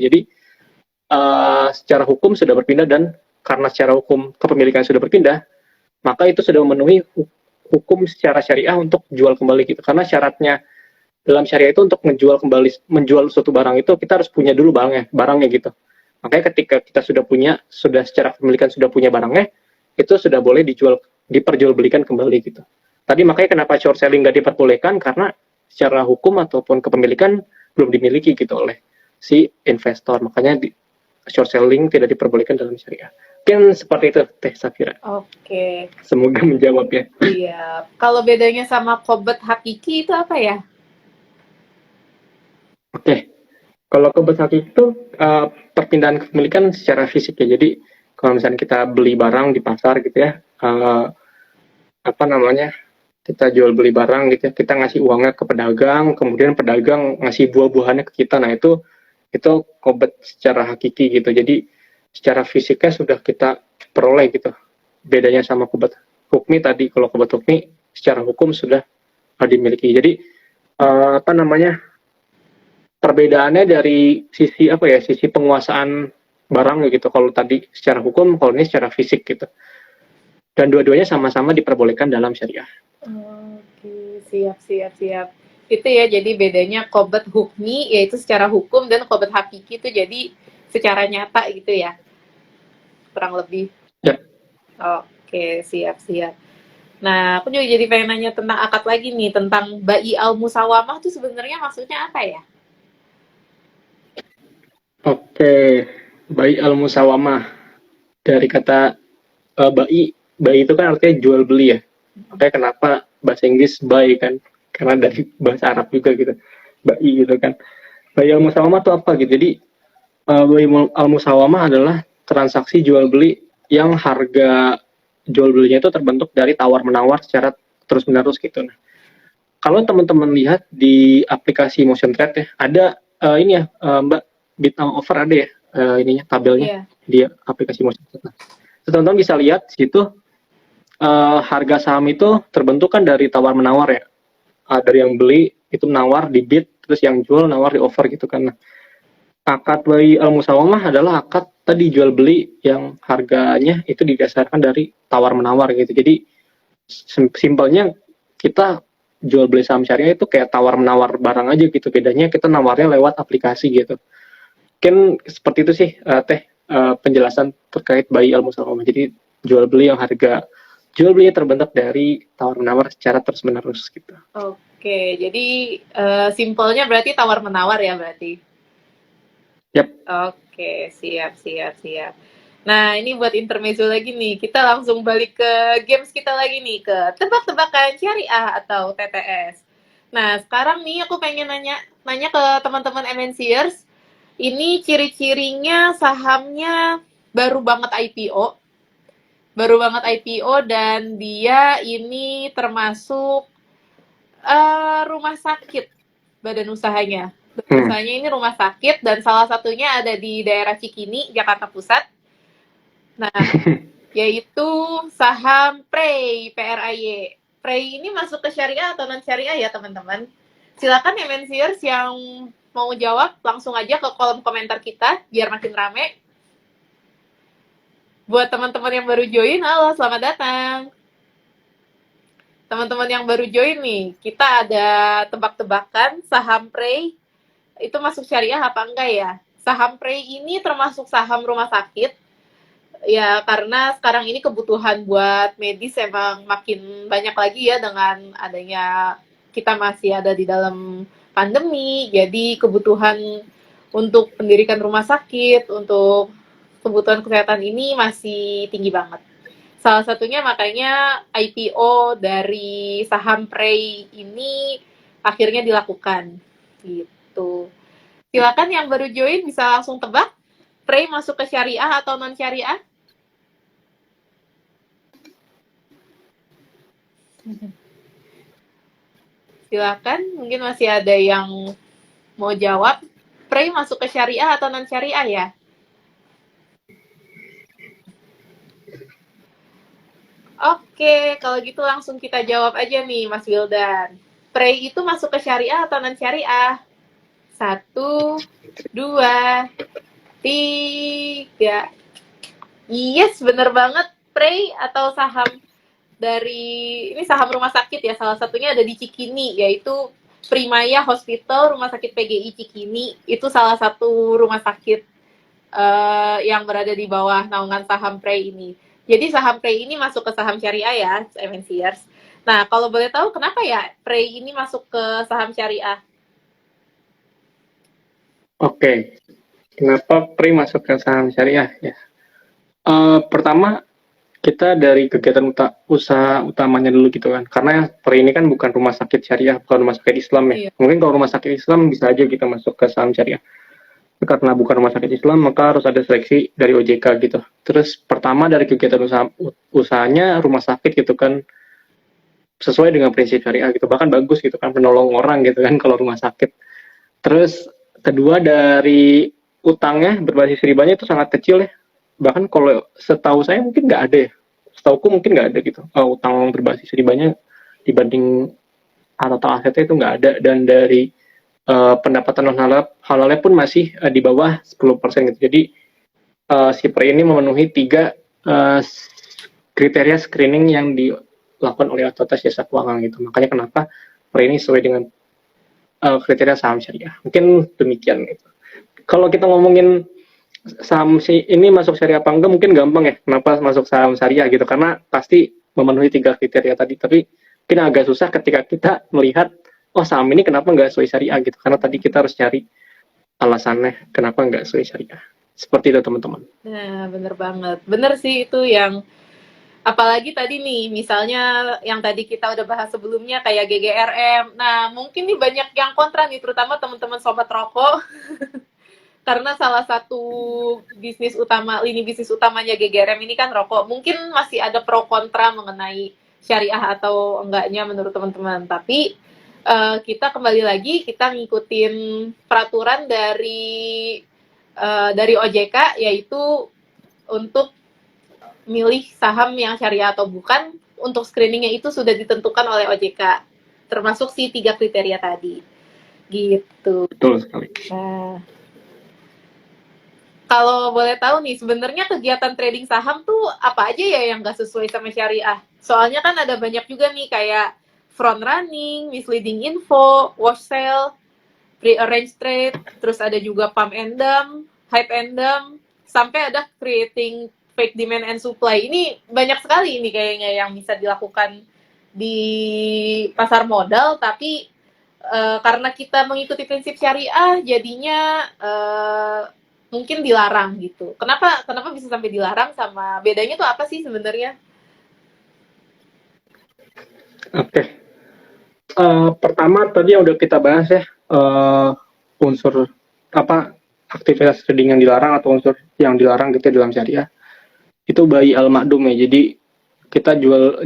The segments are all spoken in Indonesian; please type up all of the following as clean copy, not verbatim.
Jadi secara hukum sudah berpindah, dan karena secara hukum kepemilikan sudah berpindah, maka itu sudah memenuhi hukum secara syariah untuk jual kembali gitu. Karena syaratnya dalam syariah itu untuk menjual suatu barang itu kita harus punya dulu barangnya gitu. Makanya ketika kita sudah secara kepemilikan sudah punya barangnya, itu sudah boleh diperjualbelikan kembali gitu. Tadi makanya kenapa short selling nggak diperbolehkan, karena secara hukum ataupun kepemilikan belum dimiliki gitu oleh si investor. Makanya short selling tidak diperbolehkan dalam syariah. Mungkin seperti itu, Teh Safira. Oke. Semoga menjawab ya. Iya. Kalau bedanya sama qobad hakiki itu apa ya? Oke. Kalau qobad hakiki itu perpindahan kepemilikan secara fisik ya. Jadi kalau misalnya kita beli barang di pasar gitu ya, kita jual beli barang gitu ya, kita ngasih uangnya ke pedagang, kemudian pedagang ngasih buah-buahannya ke kita. Nah itu qobad secara hakiki gitu. Jadi secara fisiknya sudah kita peroleh gitu. Bedanya sama qobad hukmi tadi, kalau qobad hukmi secara hukum sudah dimiliki. Jadi perbedaannya dari sisi penguasaan barang gitu. Kalau tadi secara hukum, kalau ini secara fisik gitu. Dan dua-duanya sama-sama diperbolehkan dalam syariah. Oke, siap. Itu ya, jadi bedanya qobad hukmi yaitu secara hukum, dan qobad hakiki itu jadi secara nyata gitu ya, kurang lebih. Ya. Oke, siap. Nah, aku juga jadi pengen nanya tentang akad lagi nih, tentang bai al musawamah itu sebenarnya maksudnya apa ya? Oke, bai al musawamah dari kata bai itu kan artinya jual beli ya. Makanya kenapa bahasa Inggris buy kan, karena dari bahasa Arab juga gitu, bai gitu kan. Bai al musawamah itu apa gitu? Jadi bai al musawamah adalah transaksi jual beli yang harga jual belinya itu terbentuk dari tawar menawar secara terus menerus gitu. Nah, kalau teman-teman lihat di aplikasi Motion Trade ya, ada ini ya Mbak, bid offer ada ya ininya tabelnya di aplikasi Motion Trade. Nah, teman-teman bisa lihat situ harga saham itu terbentuk kan dari tawar menawar ya. Dari yang beli itu menawar di bid, terus yang jual nawar di offer gitu kan. Nah, akad bai al musawamah adalah akad tadi jual beli yang harganya itu didasarkan dari tawar menawar gitu. Jadi simpelnya kita jual beli saham syariah itu kayak tawar menawar barang aja gitu. Bedanya kita nawarnya lewat aplikasi gitu. Mungkin seperti itu sih Teh penjelasan terkait bai al musawamah. Jadi jual beli yang harga jual belinya terbentuk dari tawar menawar secara terus menerus gitu. Oke, jadi simpelnya berarti tawar menawar ya berarti. Yap. Oke, siap. Nah, ini buat intermezzo lagi nih. Kita langsung balik ke games kita lagi nih, ke tebak-tebakan syariah atau TTS. Nah, sekarang nih aku pengen nanya ke teman-teman MNCers, ini ciri-cirinya sahamnya baru banget IPO. Dan dia ini termasuk rumah sakit badan usahanya. Usahanya ini rumah sakit, dan salah satunya ada di daerah Cikini, Jakarta Pusat. Nah, yaitu saham PREY, PRAY. PREY ini masuk ke syariah atau non syariah ya teman-teman? Silakan MNCers yang mau jawab langsung aja ke kolom komentar kita biar makin rame. Buat teman-teman yang baru join, halo, selamat datang. Teman-teman yang baru join nih, kita ada tebak-tebakan saham PREY itu masuk syariah apa enggak ya? Saham PREY ini termasuk saham rumah sakit. Ya, karena sekarang ini kebutuhan buat medis emang makin banyak lagi ya, dengan adanya kita masih ada di dalam pandemi. Jadi kebutuhan untuk pendirikan rumah sakit, untuk kebutuhan kesehatan ini masih tinggi banget. Salah satunya makanya IPO dari saham PREY ini akhirnya dilakukan. Gitu. Silakan yang baru join bisa langsung tebak, PREY masuk ke syariah atau non syariah? Silakan, mungkin masih ada yang mau jawab. PREY masuk ke syariah atau non syariah ya? Oke, kalau gitu langsung kita jawab aja nih, Mas Wildan. PREY itu masuk ke syariah atau non syariah? 1, 2, 3. Yes, bener banget. Prey atau saham dari ini saham rumah sakit ya, salah satunya ada di Cikini, yaitu Primaya Hospital Rumah Sakit PGI Cikini. Itu salah satu rumah sakit yang berada di bawah naungan saham Prey ini. Jadi saham Prey ini masuk ke saham syariah ya, MNCers. Nah, kalau boleh tahu kenapa ya Prey ini masuk ke saham syariah? Oke, kenapa Pri masuk ke saham syariah ya? Pertama, kita dari kegiatan usaha utamanya dulu gitu kan. Karena Pri ini kan bukan rumah sakit syariah, bukan rumah sakit Islam ya. Iya. Mungkin kalau rumah sakit Islam bisa aja kita masuk ke saham syariah. Karena bukan rumah sakit Islam, maka harus ada seleksi dari OJK gitu. Terus pertama dari kegiatan usahanya rumah sakit gitu kan, sesuai dengan prinsip syariah gitu. Bahkan bagus gitu kan, menolong orang gitu kan kalau rumah sakit. Terus kedua dari utangnya berbasis ribanya itu sangat kecil ya. Bahkan kalau setahu saya mungkin nggak ada ya. Setauku mungkin nggak ada gitu. Utang berbasis ribanya dibanding total asetnya itu nggak ada. Dan dari pendapatan non halalnya pun masih di bawah 10% gitu. Jadi si Pri ini memenuhi 3 kriteria screening yang dilakukan oleh Otoritas Jasa Keuangan gitu. Makanya kenapa Pri ini sesuai dengan kriteria saham syariah. Mungkin demikian gitu. Kalau kita ngomongin saham ini masuk syariah apa enggak, mungkin gampang ya. Kenapa masuk saham syariah gitu? Karena pasti memenuhi 3 kriteria tadi. Tapi mungkin agak susah ketika kita melihat, oh saham ini kenapa nggak sesuai syariah gitu. Karena tadi kita harus cari alasannya kenapa nggak sesuai syariah. Seperti itu teman-teman. Nah, bener banget. Bener sih itu yang apalagi tadi nih, misalnya yang tadi kita udah bahas sebelumnya kayak GGRM. Nah, mungkin nih banyak yang kontra nih, terutama teman-teman sobat rokok. Karena salah satu lini bisnis utamanya GGRM ini kan rokok. Mungkin masih ada pro kontra mengenai syariah atau enggaknya menurut teman-teman. Tapi kita kembali lagi, kita ngikutin peraturan dari OJK, yaitu untuk milih saham yang syariah atau bukan, untuk screeningnya itu sudah ditentukan oleh OJK, termasuk si 3 kriteria tadi gitu. Betul sekali. Nah, kalau boleh tahu nih, sebenarnya kegiatan trading saham tuh apa aja ya yang nggak sesuai sama syariah? Soalnya kan ada banyak juga nih kayak front running, misleading info, wash sale, pre-arranged trade, terus ada juga pump and dump, hype and dump, sampai ada creating fake demand and supply. Ini banyak sekali ini kayaknya yang bisa dilakukan di pasar modal, tapi karena kita mengikuti prinsip syariah, jadinya mungkin dilarang gitu. Kenapa bisa sampai dilarang, sama bedanya tuh apa sih sebenarnya? Oke. Pertama tadi yang udah kita bahas ya, unsur apa aktivitas trading yang dilarang atau unsur yang dilarang gitu dalam syariah. Itu bayi al-ma'dum ya. Jadi kita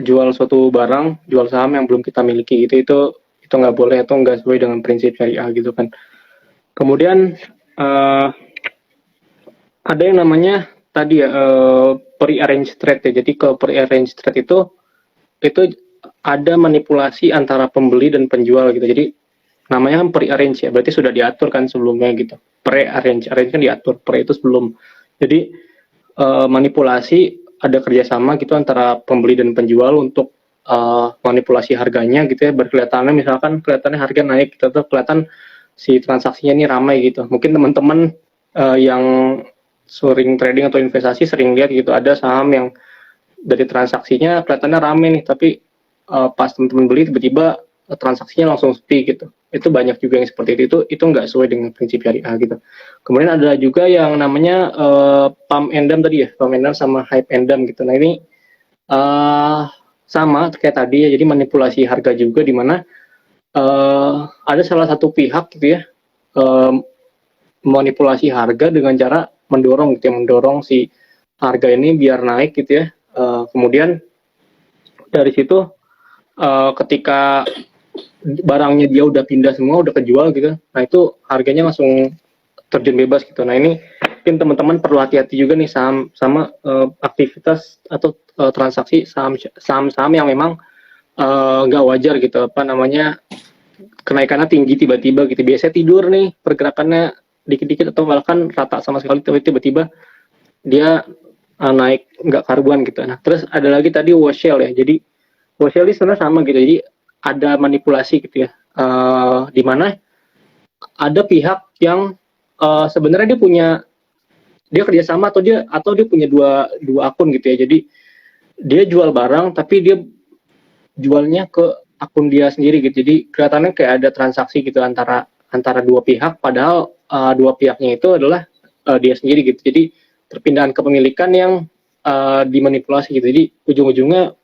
jual suatu barang, jual saham yang belum kita miliki gitu, itu nggak boleh atau nggak sesuai dengan prinsip syariah gitu kan. Kemudian ada yang namanya tadi ya pre-arranged trade ya. Jadi ke pre-arranged trade itu ada manipulasi antara pembeli dan penjual gitu. Jadi namanya kan pre-arrange ya, berarti sudah diatur kan sebelumnya gitu. Pre-arrange kan diatur, pre itu sebelum. Jadi manipulasi, ada kerjasama gitu antara pembeli dan penjual untuk manipulasi harganya gitu ya. Berkelihatannya misalkan kelihatannya harga naik gitu, atau kelihatan si transaksinya ini ramai gitu. Mungkin teman-teman yang sering trading atau investasi sering lihat gitu, ada saham yang dari transaksinya kelihatannya ramai nih, tapi pas teman-teman beli tiba-tiba transaksinya langsung sepi gitu. Itu banyak juga yang seperti itu nggak sesuai dengan prinsip syariah gitu. Kemudian ada juga yang namanya pump and dump tadi ya, pump and dump sama hype and dump gitu. Nah ini sama kayak tadi ya, jadi manipulasi harga juga, di mana ada salah satu pihak gitu ya manipulasi harga dengan cara mendorong gitu ya, mendorong si harga ini biar naik gitu ya. Kemudian dari situ ketika barangnya dia udah pindah semua, udah kejual gitu, nah itu harganya langsung terjun bebas gitu. Nah ini mungkin teman-teman perlu hati-hati juga nih sama aktivitas atau transaksi saham yang memang nggak wajar gitu, apa namanya, kenaikannya tinggi tiba-tiba gitu. Biasanya tidur nih, pergerakannya dikit-dikit atau bahkan rata sama sekali, tapi tiba-tiba dia naik nggak karuan gitu. Nah, terus ada lagi tadi wash sale ya. Jadi wash sale ini sebenarnya sama gitu. Jadi ada manipulasi gitu ya. Di mana ada pihak yang sebenarnya dia kerjasama atau dia punya dua akun gitu ya. Jadi dia jual barang tapi dia jualnya ke akun dia sendiri gitu. Jadi kelihatannya kayak ada transaksi gitu antara dua pihak, padahal dua pihaknya itu adalah dia sendiri gitu. Jadi perpindahan kepemilikan yang dimanipulasi gitu. Jadi ujung-ujungnya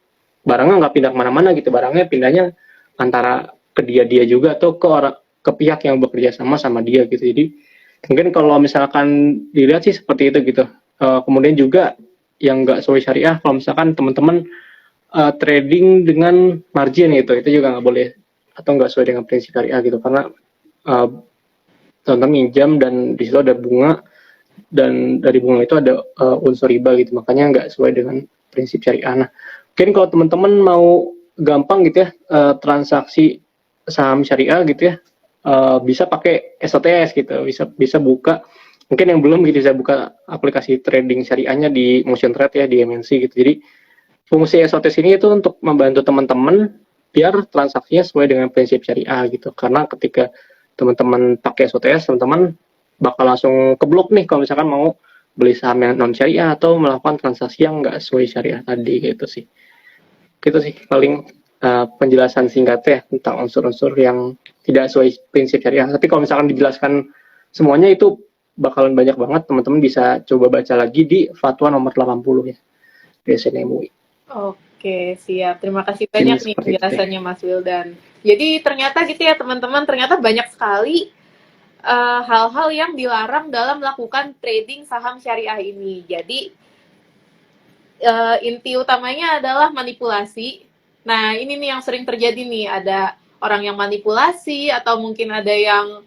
barangnya nggak pindah kemana-mana gitu. Barangnya pindahnya antara ke dia juga atau ke pihak yang bekerja sama dia gitu. Jadi mungkin kalau misalkan dilihat sih seperti itu gitu. Kemudian juga yang nggak sesuai syariah, kalau misalkan teman-teman trading dengan margin gitu, itu juga nggak boleh atau nggak sesuai dengan prinsip syariah gitu, karena teman-teman minjam dan di situ ada bunga, dan dari bunga itu ada unsur riba gitu, makanya nggak sesuai dengan prinsip syariah. Nah, mungkin kalau teman-teman mau gampang gitu ya transaksi saham syariah gitu ya, bisa pakai SOTS gitu, bisa buka, mungkin yang belum gitu bisa buka aplikasi trading syariahnya di Motion Trade ya, di MNC gitu. Jadi fungsi SOTS ini itu untuk membantu teman-teman biar transaksinya sesuai dengan prinsip syariah gitu. Karena ketika teman-teman pakai SOTS, teman-teman bakal langsung keblok nih kalau misalkan mau beli saham yang non syariah atau melakukan transaksi yang nggak sesuai syariah tadi gitu sih. Gitu sih paling penjelasan singkatnya tentang unsur-unsur yang tidak sesuai prinsip syariah. Tapi kalau misalkan dijelaskan semuanya itu bakalan banyak banget, teman-teman bisa coba baca lagi di Fatwa nomor 80 ya, di SNMUI. Oke, siap. Terima kasih banyak nih penjelasannya Mas Wildan. Jadi ternyata gitu ya teman-teman, ternyata banyak sekali hal-hal yang dilarang dalam melakukan trading saham syariah ini. Jadi inti utamanya adalah manipulasi. Nah, ini nih yang sering terjadi nih, ada orang yang manipulasi atau mungkin ada yang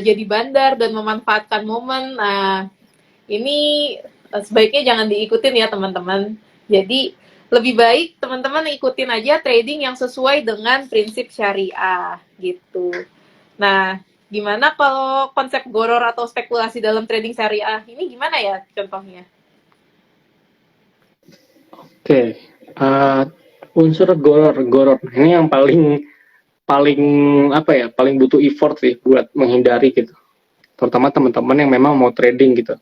jadi bandar dan memanfaatkan momen. Nah, ini sebaiknya jangan diikutin ya teman-teman. Jadi lebih baik teman-teman ikutin aja trading yang sesuai dengan prinsip syariah gitu. Nah, gimana kalau konsep goror atau spekulasi dalam trading syariah ini gimana ya contohnya? Oke, unsur goror ini yang paling apa ya, paling butuh effort sih buat menghindari gitu. Terutama teman-teman yang memang mau trading gitu.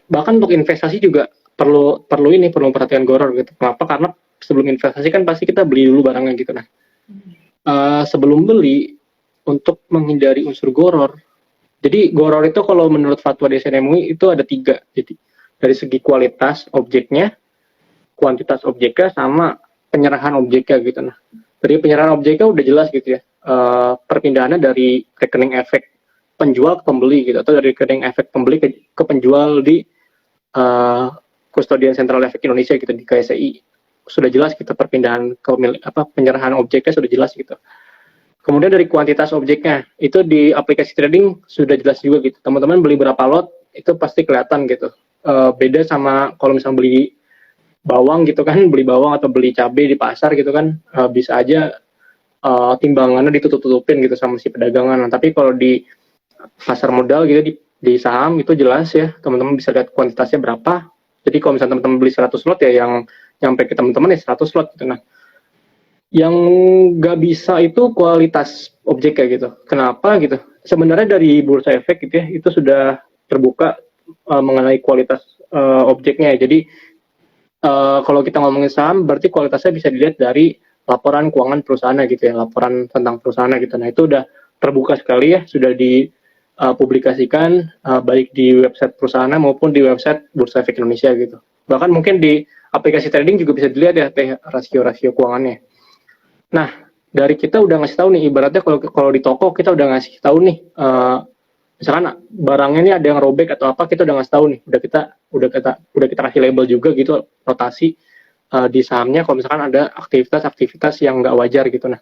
Bahkan untuk investasi juga perlu perhatian goror gitu. Kenapa? Karena sebelum investasi kan pasti kita beli dulu barangnya gitu. Nah, sebelum beli, untuk menghindari unsur goror, jadi goror itu kalau menurut fatwa DSN-MUI itu ada 3. Jadi dari segi kualitas objeknya, kuantitas objeknya, sama penyerahan objeknya gitu. Nah, dari penyerahan objeknya udah jelas gitu ya, perpindahannya dari rekening efek penjual ke pembeli gitu, atau dari rekening efek pembeli ke penjual di Kustodian Sentral Efek Indonesia gitu, di KSEI. Sudah jelas kita perpindahan penyerahan objeknya sudah jelas gitu. Kemudian dari kuantitas objeknya, itu di aplikasi trading sudah jelas juga gitu. Teman-teman beli berapa lot, itu pasti kelihatan gitu. Beda sama kalau misalnya beli bawang gitu kan, beli bawang atau beli cabai di pasar gitu kan, bisa aja timbangannya ditutup-tutupin gitu sama si pedagangan. Nah, tapi kalau di pasar modal gitu, di saham itu jelas ya, teman-teman bisa lihat kuantitasnya berapa. Jadi kalau misalnya teman-teman beli 100 lot ya, yang nyampe ke teman-teman ya 100 lot gitu. Nah, yang nggak bisa itu kualitas objeknya gitu. Kenapa gitu? Sebenarnya dari bursa efek gitu ya, itu sudah terbuka mengenai kualitas objeknya. Jadi kalau kita ngomongin saham, berarti kualitasnya bisa dilihat dari laporan keuangan perusahaan gitu ya, laporan tentang perusahaan gitu. Nah, itu udah terbuka sekali ya, sudah dipublikasikan baik di website perusahaan maupun di website Bursa Efek Indonesia gitu. Bahkan mungkin di aplikasi trading juga bisa dilihat ya rasio-rasio keuangannya. Nah, dari kita udah ngasih tahu nih, ibaratnya kalau di toko kita udah ngasih tahu nih, misalkan barangnya ini ada yang robek atau apa, kita udah ngasih tahu nih, udah kita kasih label juga gitu, notasi di sahamnya kalau misalkan ada aktivitas yang nggak wajar gitu. Nah,